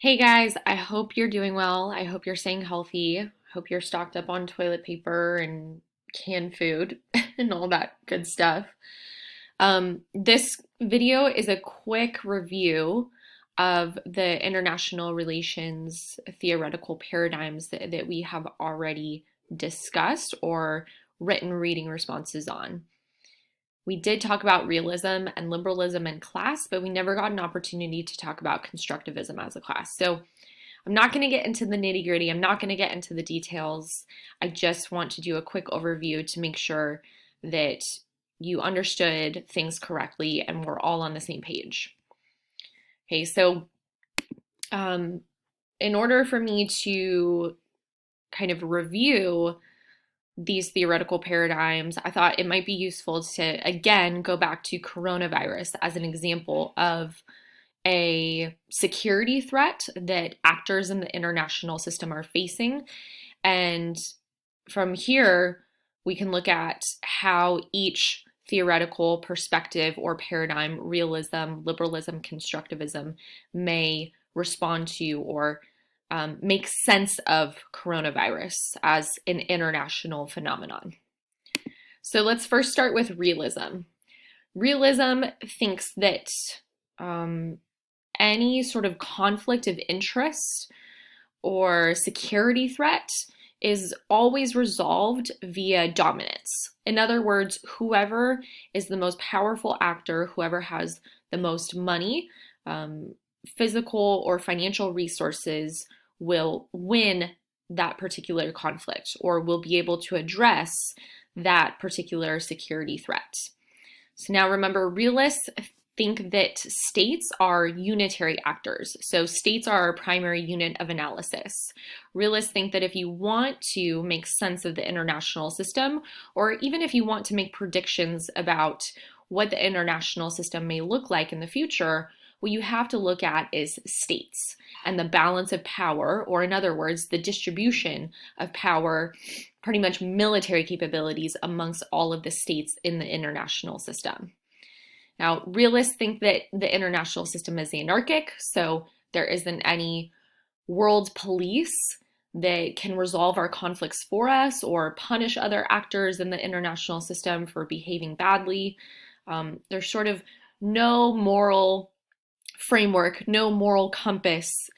Hey guys, I hope you're doing well. I hope you're staying healthy. I hope you're stocked up on toilet paper and canned food and all that good stuff. This video is a quick review of the international relations theoretical paradigms that we have already discussed or written reading responses on. We did talk about realism and liberalism in class, but we never got an opportunity to talk about constructivism as a class. So I'm not going to get into the nitty gritty. I'm not going to get into the details. I just want to do a quick overview to make sure that you understood things correctly and we're all on the same page. Okay, so um, in order for me to kind of review these theoretical paradigms, I thought it might be useful to again go back to coronavirus as an example of a security threat that actors in the international system are facing. And from here, we can look at how each theoretical perspective or paradigm, realism, liberalism, constructivism, may respond to or make sense of coronavirus as an international phenomenon. So let's first start with realism. Realism thinks that um, any sort of conflict of interest or security threat is always resolved via dominance. In other words, whoever is the most powerful actor, whoever has the most money, physical or financial resources, will win that particular conflict or will be able to address that particular security threat. So now remember, realists think that states are unitary actors. So states are our primary unit of analysis. Realists think that if you want to make sense of the international system, or even if you want to make predictions about what the international system may look like in the future, what you have to look at is states and the balance of power, or in other words, the distribution of power, pretty much military capabilities amongst all of the states in the international system. Now, realists think that the international system is anarchic, so there isn't any world police that can resolve our conflicts for us or punish other actors in the international system for behaving badly. There's sort of no moral framework, no moral compass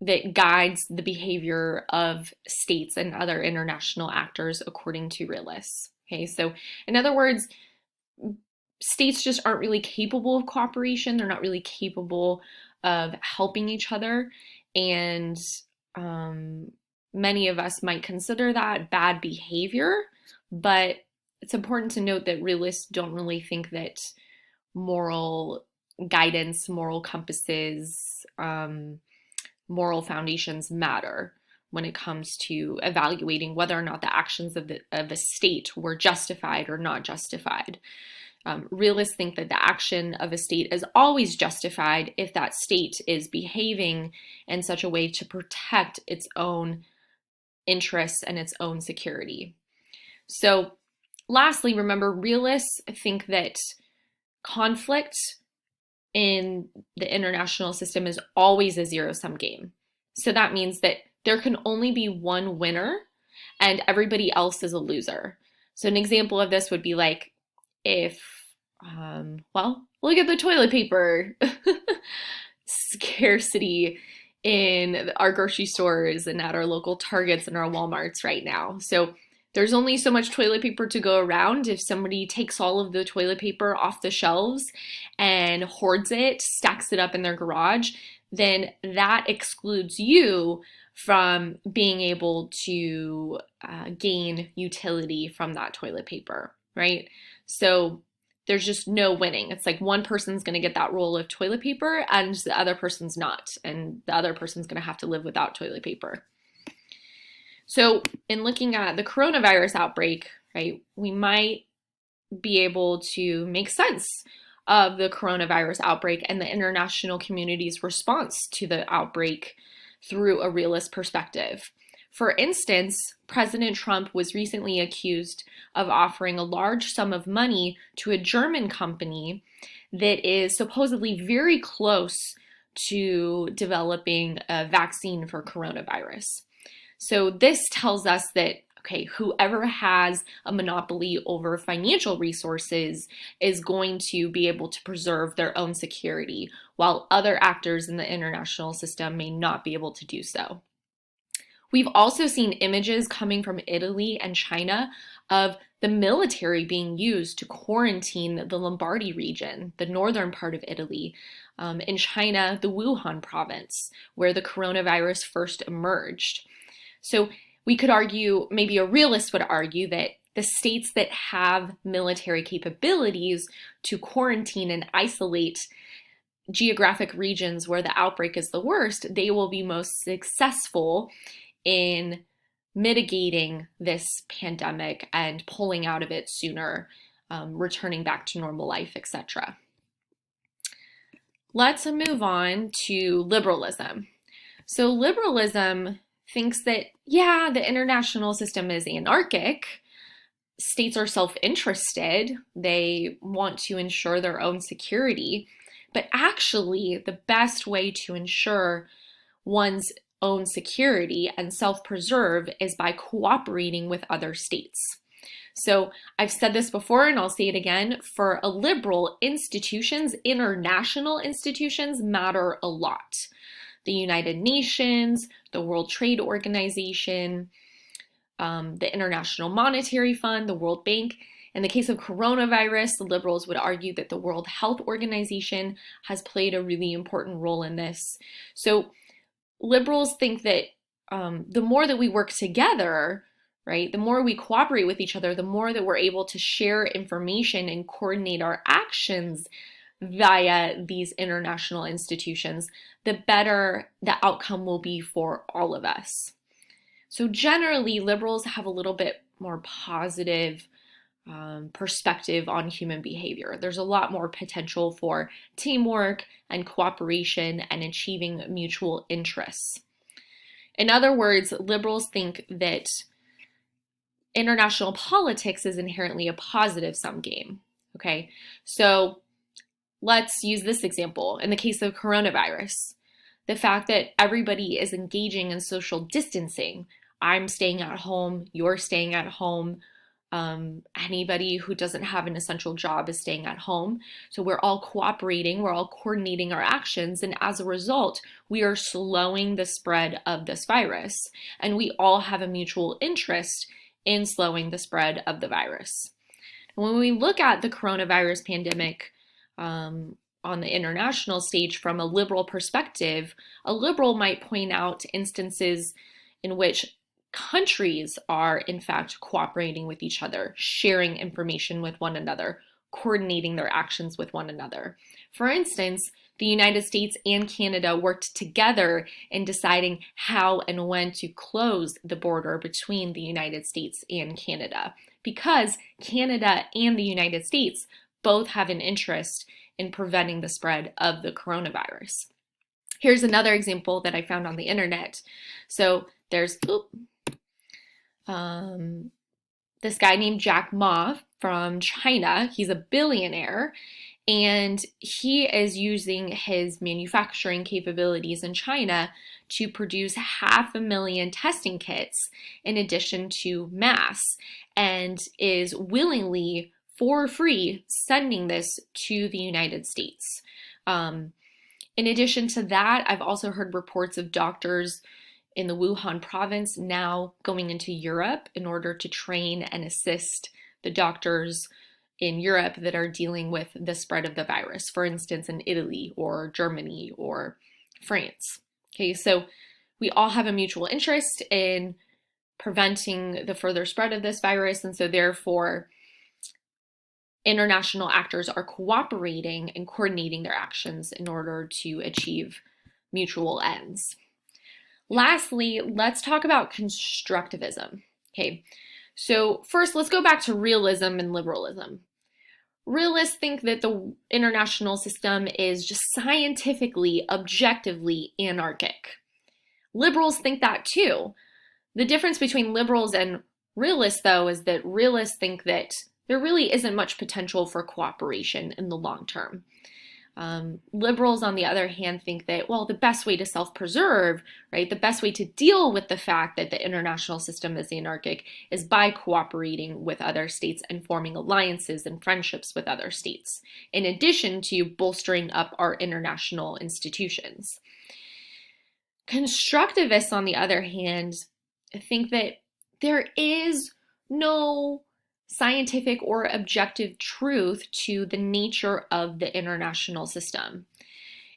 that guides the behavior of states and other international actors according to realists. Okay, so in other words, states just aren't really capable of cooperation. They're not really capable of helping each other. And many of us might consider that bad behavior, but it's important to note that realists don't really think that moral guidance, moral compasses, moral foundations matter when it comes to evaluating whether or not the actions of a state were justified or not justified. Realists think that the action of a state is always justified if that state is behaving in such a way to protect its own interests and its own security. So, lastly, remember, realists think that conflict in the international system is always a zero-sum game. So that means that there can only be one winner and everybody else is a loser. So an example of this would be like if, well, look at the toilet paper scarcity in our grocery stores and at our local Targets and our Walmarts right now. So there's only so much toilet paper to go around. If somebody takes all of the toilet paper off the shelves and hoards it, stacks it up in their garage, then that excludes you from being able to gain utility from that toilet paper, right? So there's just no winning. It's like one person's going to get that roll of toilet paper and the other person's not. And the other person's going to have to live without toilet paper. So in looking at the coronavirus outbreak, right, we might be able to make sense of the coronavirus outbreak and the international community's response to the outbreak through a realist perspective. For instance, President Trump was recently accused of offering a large sum of money to a German company that is supposedly very close to developing a vaccine for coronavirus. So this tells us that, okay, whoever has a monopoly over financial resources is going to be able to preserve their own security, while other actors in the international system may not be able to do so. We've also seen images coming from Italy and China of the military being used to quarantine the Lombardy region, the northern part of Italy. In China, the Wuhan province, where the coronavirus first emerged. So we could argue, maybe a realist would argue, that the states that have military capabilities to quarantine and isolate geographic regions where the outbreak is the worst, they will be most successful in mitigating this pandemic and pulling out of it sooner, returning back to normal life, etc. Let's move on to liberalism. So liberalism thinks that, yeah, the international system is anarchic. States are self-interested. They want to ensure their own security. But actually, the best way to ensure one's own security and self-preserve is by cooperating with other states. So I've said this before and I'll say it again, for a liberal, institutions, international institutions matter a lot. The United Nations, the World Trade Organization, the International Monetary Fund, the World Bank. In the case of coronavirus, the liberals would argue that the World Health Organization has played a really important role in this. So liberals think that the more that we work together, right, the more we cooperate with each other, the more that we're able to share information and coordinate our actions via these international institutions, the better the outcome will be for all of us. So generally, liberals have a little bit more positive perspective on human behavior. There's a lot more potential for teamwork and cooperation and achieving mutual interests. In other words, liberals think that international politics is inherently a positive-sum game. Okay, so let's use this example. In the case of coronavirus, the fact that everybody is engaging in social distancing, I'm staying at home, you're staying at home, anybody who doesn't have an essential job is staying at home. So we're all cooperating, we're all coordinating our actions, and as a result, we are slowing the spread of this virus. And we all have a mutual interest in slowing the spread of the virus. When we look at the coronavirus pandemic on the international stage from a liberal perspective, a liberal might point out instances in which countries are in fact cooperating with each other, sharing information with one another, coordinating their actions with one another. For instance, the United States and Canada worked together in deciding how and when to close the border between the United States and Canada, because Canada and the United States both have an interest in preventing the spread of the coronavirus. Here's another example that I found on the internet. So there's this guy named Jack Ma from China. He's a billionaire, and he is using his manufacturing capabilities in China to produce 500,000 testing kits in addition to masks, and is willingly, for free, sending this to the United States. In addition to that, I've also heard reports of doctors in the Wuhan province now going into Europe in order to train and assist the doctors in Europe that are dealing with the spread of the virus, for instance, in Italy or Germany or France. Okay, so we all have a mutual interest in preventing the further spread of this virus, and so therefore international actors are cooperating and coordinating their actions in order to achieve mutual ends. Lastly, let's talk about constructivism. Okay, so first let's go back to realism and liberalism. Realists think that the international system is just scientifically, objectively anarchic. Liberals think that too. The difference between liberals and realists, though, is that realists think that there really isn't much potential for cooperation in the long term. Liberals, on the other hand, think that, well, the best way to self-preserve, right, the best way to deal with the fact that the international system is anarchic is by cooperating with other states and forming alliances and friendships with other states, in addition to bolstering up our international institutions. Constructivists, on the other hand, think that there is no scientific or objective truth to the nature of the international system.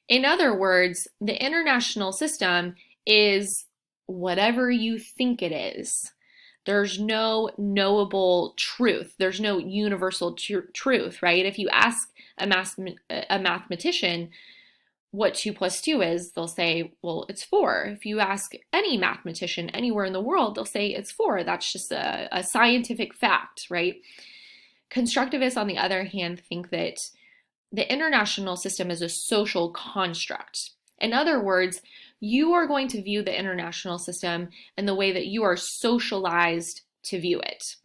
In other words, the international system is whatever you think it is. There's no knowable truth. There's no universal truth, right? If you ask a mathematician what 2 plus 2 is, they'll say, well, it's 4. If you ask any mathematician anywhere in the world, they'll say it's 4. That's just a scientific fact, right? Constructivists, on the other hand, think that the international system is a social construct. In other words, you are going to view the international system in the way that you are socialized to view it.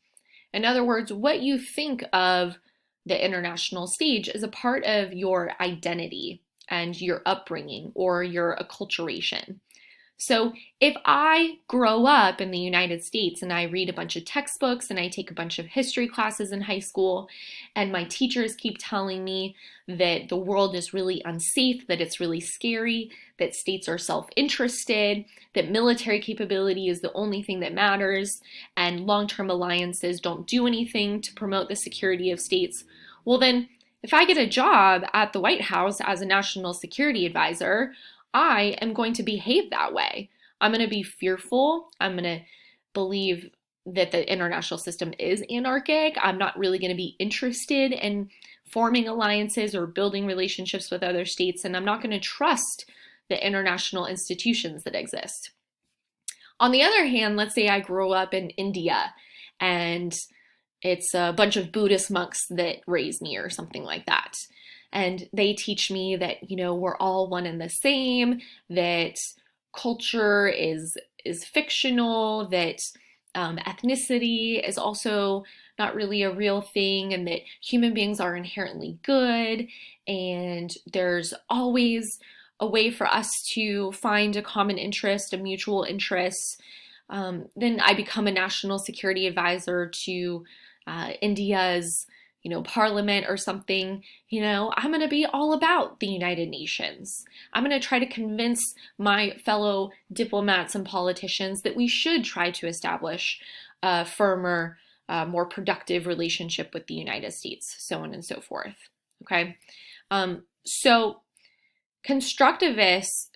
In other words, what you think of the international stage is a part of your identity and your upbringing or your acculturation. So if I grow up in the United States and I read a bunch of textbooks and I take a bunch of history classes in high school, and my teachers keep telling me that the world is really unsafe, that it's really scary, that states are self-interested, that military capability is the only thing that matters, and long-term alliances don't do anything to promote the security of states, well then, if I get a job at the White House as a national security advisor, I am going to behave that way. I'm going to be fearful. I'm going to believe that the international system is anarchic. I'm not really going to be interested in forming alliances or building relationships with other states, and I'm not going to trust the international institutions that exist. On the other hand, let's say I grow up in India and it's a bunch of Buddhist monks that raise me or something like that. And they teach me that, we're all one and the same, that culture is fictional, that ethnicity is also not really a real thing, and that human beings are inherently good, and there's always a way for us to find a common interest, a mutual interest. Then I become a national security advisor to India's, parliament or something. I'm going to be all about the United Nations. I'm going to try to convince my fellow diplomats and politicians that we should try to establish a firmer, more productive relationship with the United States, so on and so forth. Okay. So constructivists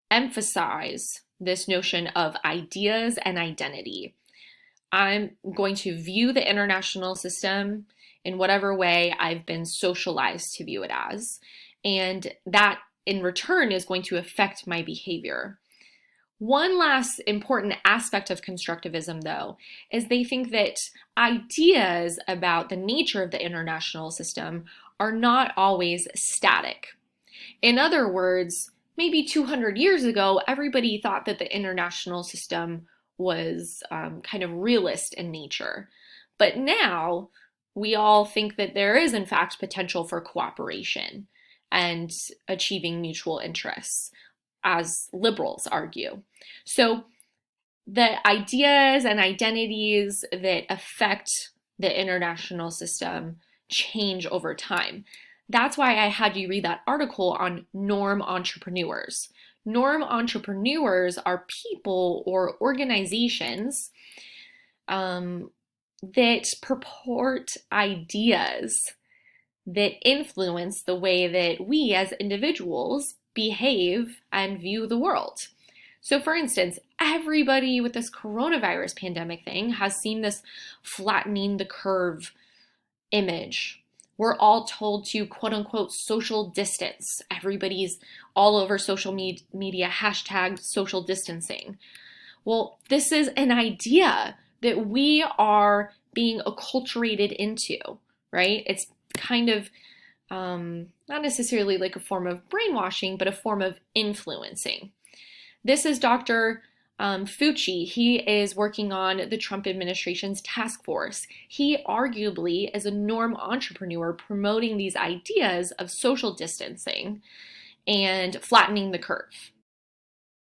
emphasize this notion of ideas and identity. I'm going to view the international system in whatever way I've been socialized to view it as, and that in return is going to affect my behavior. One last important aspect of constructivism, though, is they think that ideas about the nature of the international system are not always static. In other words, maybe 200 years ago, everybody thought that the international system was kind of realist in nature. But now we all think that there is, in fact, potential for cooperation and achieving mutual interests, as liberals argue. So the ideas and identities that affect the international system change over time. That's why I had you read that article on norm entrepreneurs. Norm entrepreneurs are people or organizations that purport ideas that influence the way that we as individuals behave and view the world. So for instance, everybody with this coronavirus pandemic thing has seen this flattening the curve image. We're all told to quote unquote social distance. Everybody's all over social media hashtag social distancing. Well, this is an idea that we are being acculturated into, right? It's kind of not necessarily like a form of brainwashing, but a form of influencing. This is Dr. Fauci, he is working on the Trump administration's task force. He arguably is a norm entrepreneur promoting these ideas of social distancing and flattening the curve.